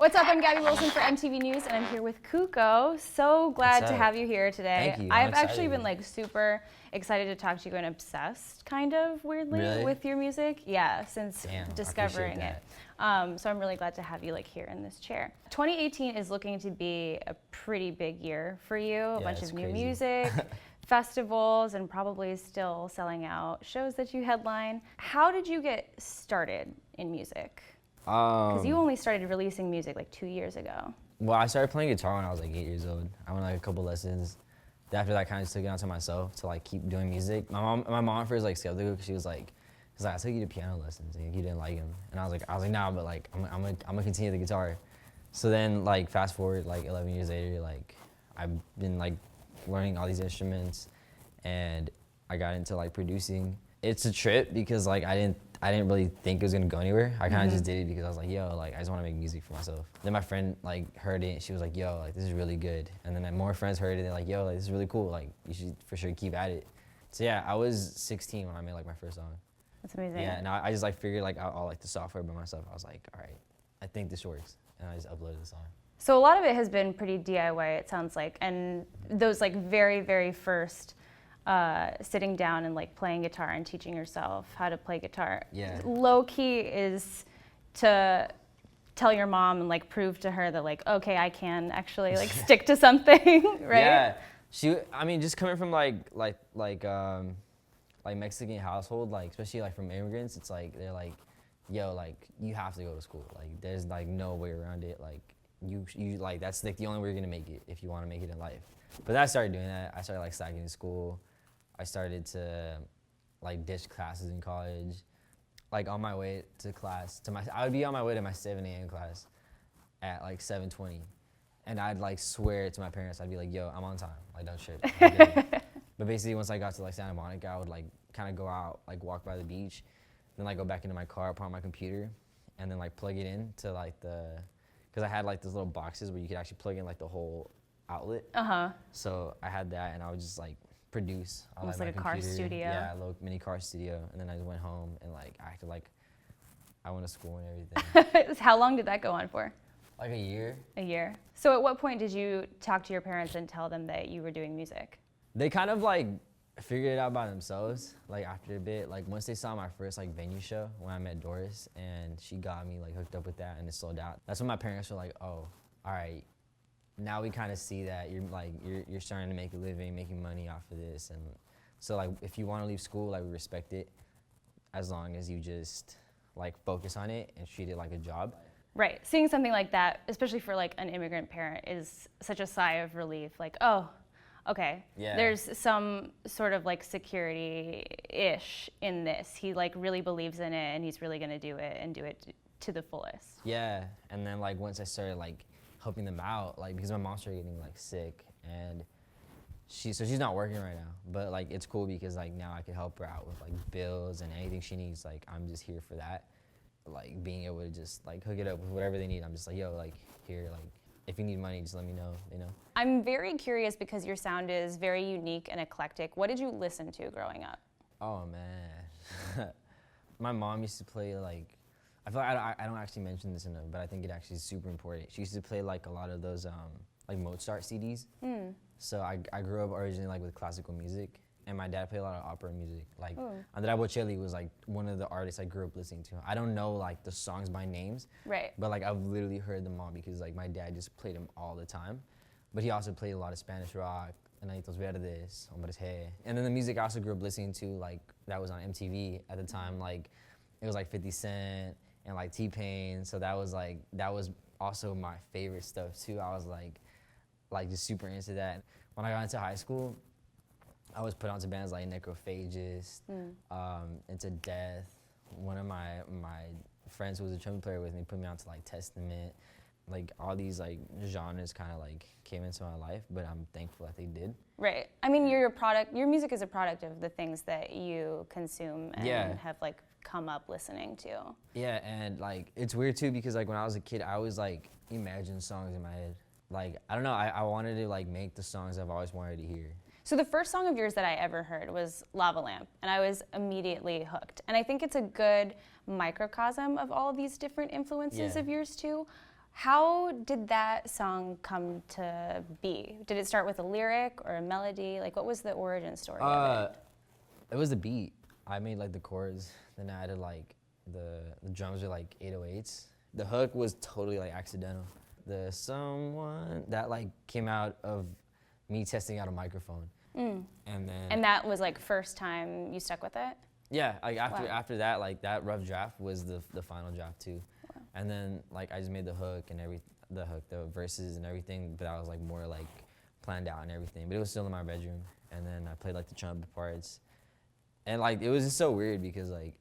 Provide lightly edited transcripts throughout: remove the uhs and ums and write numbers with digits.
What's up? I'm Gaby Wilson for MTV News, and I'm here with Cuco. So glad to have you here today. Thank you. I've actually been like super excited to talk to you and obsessed, kind of weirdly, with your music. Yeah, since discovering it. So I'm really glad to have you like here in this chair. 2018 is looking to be a pretty big year for you. A bunch of new music, festivals, and probably still selling out shows that you headline. How did you get started in music? Because you only started releasing music like 2 years ago. Well, I started playing guitar when I was like 8 years old. I went like a couple lessons. After that, I kind of took it onto myself to like keep doing music. My mom first like skeptical because she was like, I took you to piano lessons and you didn't like them. And I was like, nah, but like I'm gonna continue the guitar. So then like fast forward like 11 years later, like I've been like learning all these instruments, and I got into like producing. It's a trip because like I didn't really think it was gonna go anywhere. I kind of just did it because I was like, yo, like I just want to make music for myself. Then my friend like heard it and she was like, yo, like this is really good. And then more friends heard it and they're like, yo, like this is really cool. Like you should for sure keep at it. So yeah, I was 16 when I made like my first song. That's amazing. Yeah, and I just like figured like out all like the software by myself. I was like, all right, I think this works, and I just uploaded the song. So a lot of it has been pretty DIY, it sounds like, and those like very first sitting down and like playing guitar and teaching yourself how to play guitar. Yeah. Low key is to tell your mom and like prove to her that like, okay, I can actually like stick to something, right? Yeah. I mean, just coming from like Mexican household, like especially like from immigrants, it's like they're like, yo, like you have to go to school. Like there's like no way around it. Like you like that's like the only way you're gonna make it if you want to make it in life. But I started doing that. I started like slacking in school. I started to like ditch classes in college. Like on my way to class, I would be on my way to my 7 a.m. class at like 7:20, and I'd like swear to my parents, I'd be like, yo, I'm on time. Like don't trip. But basically, once I got to like Santa Monica, I would like kind of go out, like walk by the beach, then like go back into my car, put on my computer, and then like plug it in to like because I had like those little boxes where you could actually plug in like the whole outlet. So I had that, and I would just like produce. Almost like a car studio. Yeah, a little mini car studio, and then I just went home and like acted like I went to school and everything. How long did that go on for? Like a year. A year. So at what point did you talk to your parents and tell them that you were doing music? They kind of like figured it out by themselves. Like after a bit, like once they saw my first like venue show when I met Doris, and she got me like hooked up with that, and it sold out. That's when my parents were like, oh, all right. Now we kind of see that you're starting to make a living, making money off of this, and so like if you want to leave school, like we respect it, as long as you just like focus on it and treat it like a job. Right. Seeing something like that, especially for like an immigrant parent, is such a sigh of relief. Like, oh, okay, there's some sort of like security-ish in this. He like really believes in it, and he's really gonna do it and do it to the fullest. Yeah, and then like once I started like helping them out, like because my mom started getting like sick, and she's not working right now, but like it's cool because like now I can help her out with like bills and anything she needs. Like I'm just here for that, like being able to just like hook it up with whatever they need. I'm just like, yo, like here, like if you need money, just let me know, you know. I'm very curious because your sound is very unique and eclectic. What did you listen to growing up? Oh man, my mom used to play like, I feel like I don't actually mention this enough, but I think it actually is super important. She used to play like a lot of those like Mozart CDs. So I grew up originally like with classical music, and my dad played a lot of opera music. Like Untitled Chapter was like one of the artists I grew up listening to. I don't know like the songs by names, but like I've literally heard them all because like my dad just played them all the time. But he also played a lot of Spanish rock, Enanitos Verdes, Hombres G. And then the music I also grew up listening to, like that was on MTV at the time, like it was like 50 Cent and like T-Pain. So that was also my favorite stuff too. I was like just super into that. When I got into high school, I was put onto bands like Necrophagist, Into Death. One of my friends who was a trumpet player with me put me onto like Testament. Like all these like genres kind of like came into my life, but I'm thankful that they did. Right. I mean, your music is a product of the things that you consume and have like come up listening to. Yeah, and like it's weird too because like when I was a kid, I always like imagine songs in my head. Like I don't know, I wanted to like make the songs I've always wanted to hear. So the first song of yours that I ever heard was Lava Lamp, and I was immediately hooked. And I think it's a good microcosm of all of these different influences of yours too. How did that song come to be? Did it start with a lyric or a melody? Like, what was the origin story of it? It was the beat. I made like the chords, then I added like the drums are like 808s. The hook was totally like accidental. The someone that like came out of me testing out a microphone. And then And that was like first time you stuck with it? yeah, like after that, like that rough draft was the final draft too. Wow. And then like I just made the hook and the verses and everything, but I was like more like planned out and everything. But it was still in my bedroom. And then I played like the trumpet parts. And like it was just so weird because like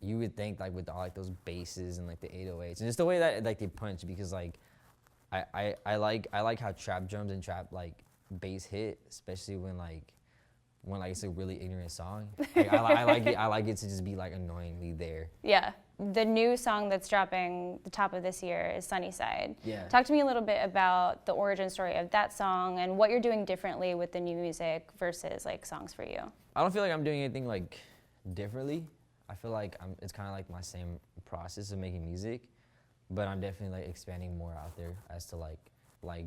you would think like with all like those basses and like the 808s and just the way that like they punch, because like I like how trap drums and trap like bass hit, especially when it's a really ignorant song. Like, I like it to just be like annoyingly there. Yeah. The new song that's dropping the top of this year is Sunnyside. Yeah. Talk to me a little bit about the origin story of that song and what you're doing differently with the new music versus like Songs for You. I don't feel like I'm doing anything like differently. I feel like it's kind of like my same process of making music, but I'm definitely like expanding more out there as to like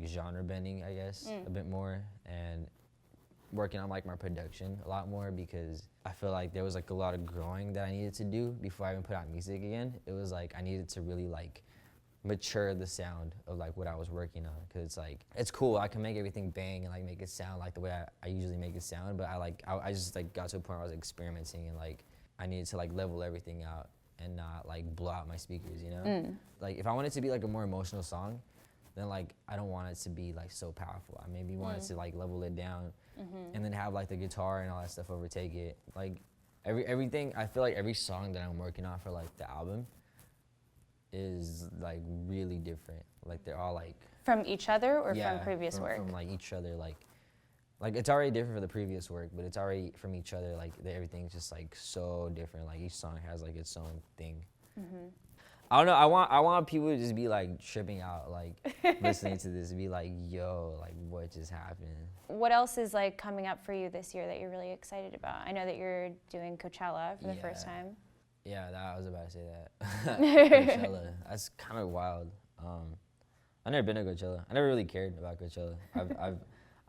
genre bending, I guess, a bit more, and working on like my production a lot more, because I feel like there was like a lot of growing that I needed to do before I even put out music again. It was like I needed to really like mature the sound of like what I was working on, because it's like it's cool, I can make everything bang and like make it sound like the way I usually make it sound, but I just like got to a point where I was experimenting and like I needed to like level everything out and not like blow out my speakers, you know? Like if I want it to be like a more emotional song, then like I don't want it to be like so powerful. I maybe want it to like level it down and then have like the guitar and all that stuff overtake it. Like everything, I feel like every song that I'm working on for like the album is like really different. Like they're all like From each other or from previous work? From like each other, like it's already different for the previous work, but it's already from each other. Like everything's just like so different. Like each song has like its own thing. I don't know. I want people to just be like tripping out, like listening to this and be like, "Yo, like what just happened?" What else is like coming up for you this year that you're really excited about? I know that you're doing Coachella for the first time. Yeah, I was about to say that. Coachella. That's kind of wild. I've never been to Coachella. I never really cared about Coachella.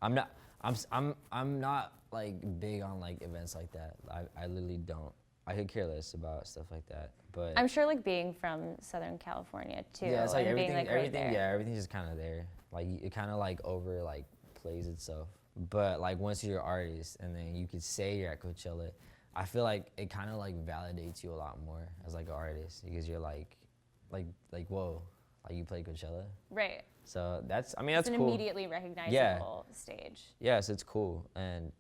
I'm not like big on like events like that. I literally don't. I could care less about stuff like that. But I'm sure like being from Southern California too. Yeah, it's like and everything. Being, like, everything. right there. Yeah, everything's just kind of there. Like it kind of like over like plays itself. But like once you're an artist and then you could say you're at Coachella, I feel like it kind of like validates you a lot more as like an artist, because you're like whoa, like you played Coachella. Right. So that's cool. It's an immediately recognizable stage. Yeah, so it's cool, and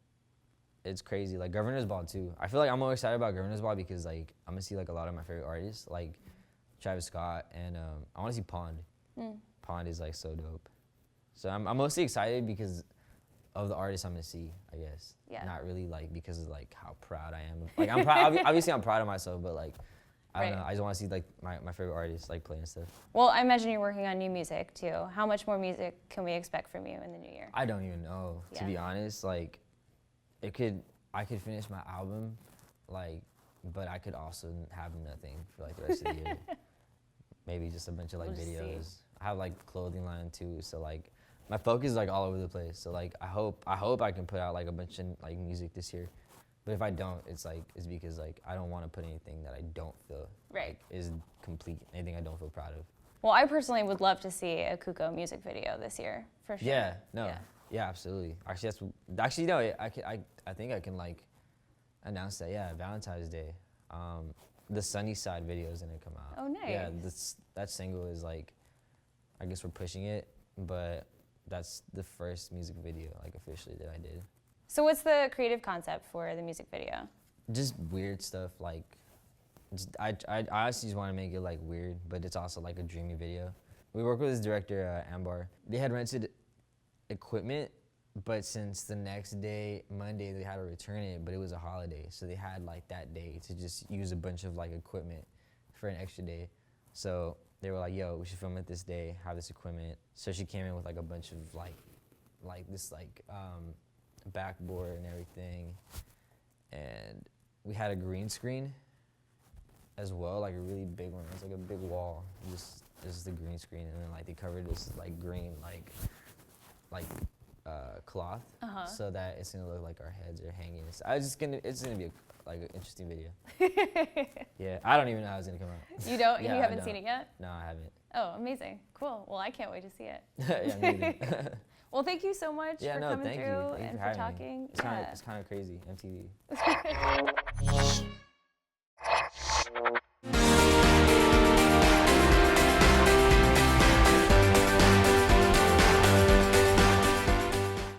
it's crazy. Like Governor's Ball too. I feel like I'm more excited about Governor's Ball because like I'm gonna see like a lot of my favorite artists, like Travis Scott, and I want to see Pond. Pond is like so dope. So I'm mostly excited because of the artists I'm gonna see, I guess. Yeah. Not really like because of like how proud I am. Like I'm proud. Obviously I'm proud of myself, but like I don't know. I just want to see like my favorite artists like play and stuff. Well, I imagine you're working on new music too. How much more music can we expect from you in the new year? I don't even know, to be honest. Like I could finish my album, like, but I could also have nothing for like the rest of the year. Maybe just a bunch of like videos. I have like clothing line too, so like my focus is like all over the place. So like I hope I can put out like a bunch of like music this year. But if I don't, it's because like I don't want to put anything that I don't feel like is complete, anything I don't feel proud of. Well, I personally would love to see a Cuco music video this year, for sure. Yeah, absolutely. Actually, no. I think I can like announce that. Yeah, Valentine's Day. The Sunnyside video is gonna come out. Oh, nice. Yeah, that single is like, I guess we're pushing it, but that's the first music video like officially that I did. So what's the creative concept for the music video? Just weird stuff, like, I honestly just want to make it like weird, but it's also like a dreamy video. We work with this director, Ambar. They had rented equipment, but since the next day, Monday, they had to return it, but it was a holiday, so they had like that day to just use a bunch of like equipment for an extra day. So they were like, yo, we should film it this day, have this equipment. So she came in with like a bunch of like this like backboard and everything, and we had a green screen as well, like a really big one. It's like a big wall, just it's just a green screen, and then like they covered this like green cloth, so that it's gonna look like our heads are hanging. It's gonna be like an interesting video. Yeah, I don't even know how it's gonna come out. You don't? Yeah, you haven't seen it yet? No, I haven't. Oh, amazing. Cool. Well, I can't wait to see it. Yeah, me neither. Well, thank you so much for coming through and for talking. It's kind of crazy, MTV.